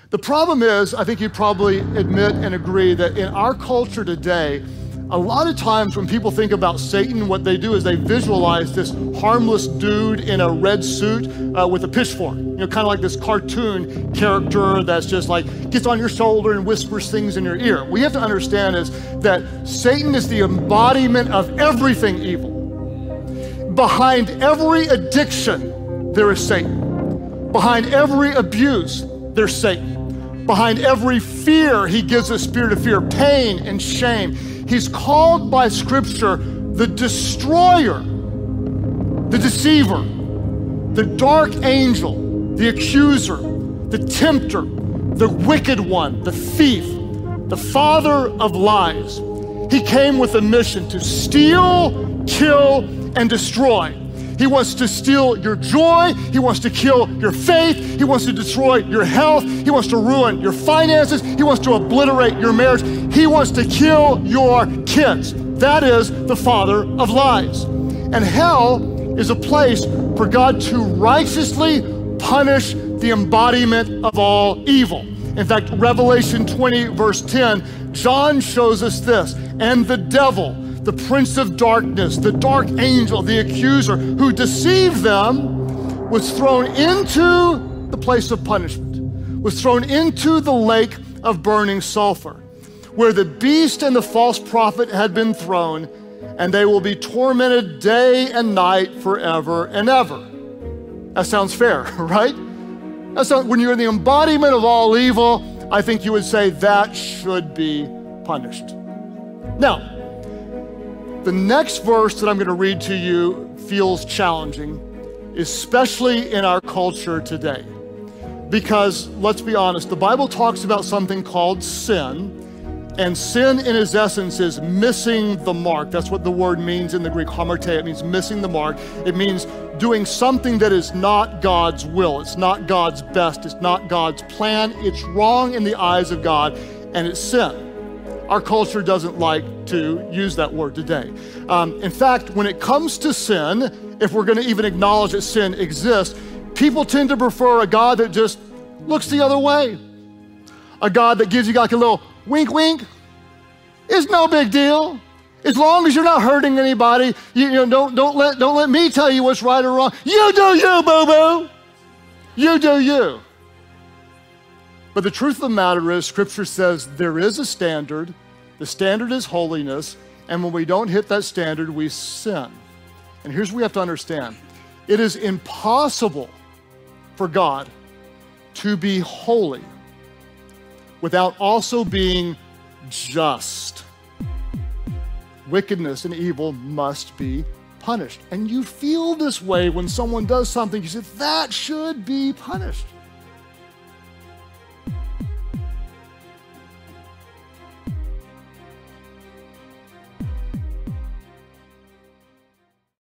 The problem is, I think you probably admit and agree that in our culture today, a lot of times when people think about Satan, what they do is they visualize this harmless dude in a red suit with a pitchfork. You know, kind of like this cartoon character that's just like gets on your shoulder and whispers things in your ear. What you have to understand is that Satan is the embodiment of everything evil. Behind every addiction, there is Satan. Behind every abuse, there's Satan. Behind every fear, he gives a spirit of fear, pain and shame. He's called by Scripture the destroyer, the deceiver, the dark angel, the accuser, the tempter, the wicked one, the thief, the father of lies. He came with a mission to steal, kill, and destroy. He wants to steal your joy. He wants to kill your faith. He wants to destroy your health. He wants to ruin your finances. He wants to obliterate your marriage. He wants to kill your kids. That is the father of lies. And hell is a place for God to righteously punish the embodiment of all evil. In fact, Revelation 20, verse 10, John shows us this. And the devil, the prince of darkness, the dark angel, the accuser who deceived them, was thrown into the place of punishment, was thrown into the lake of burning sulfur, where the beast and the false prophet had been thrown, and they will be tormented day and night forever and ever. That sounds fair, right? When you're in the embodiment of all evil, I think you would say that should be punished. Now, the next verse that I'm going to read to you feels challenging, especially in our culture today. Because let's be honest, the Bible talks about something called sin, and sin in its essence is missing the mark. That's what the word means in the Greek, hamartia. It means missing the mark. It means doing something that is not God's will. It's not God's best. It's not God's plan. It's wrong in the eyes of God, and it's sin. Our culture doesn't like to use that word today. In fact, when it comes to sin, if we're going to even acknowledge that sin exists, people tend to prefer a God that just looks the other way. A God that gives you like a little wink, wink. It's no big deal. As long as you're not hurting anybody, don't let me tell you what's right or wrong. You do you, boo-boo. You do you. But the truth of the matter is, Scripture says there is a standard. The standard is holiness, and when we don't hit that standard, we sin. And here's what we have to understand. It is impossible for God to be holy without also being just. Wickedness and evil must be punished. And you feel this way when someone does something, you say, that should be punished.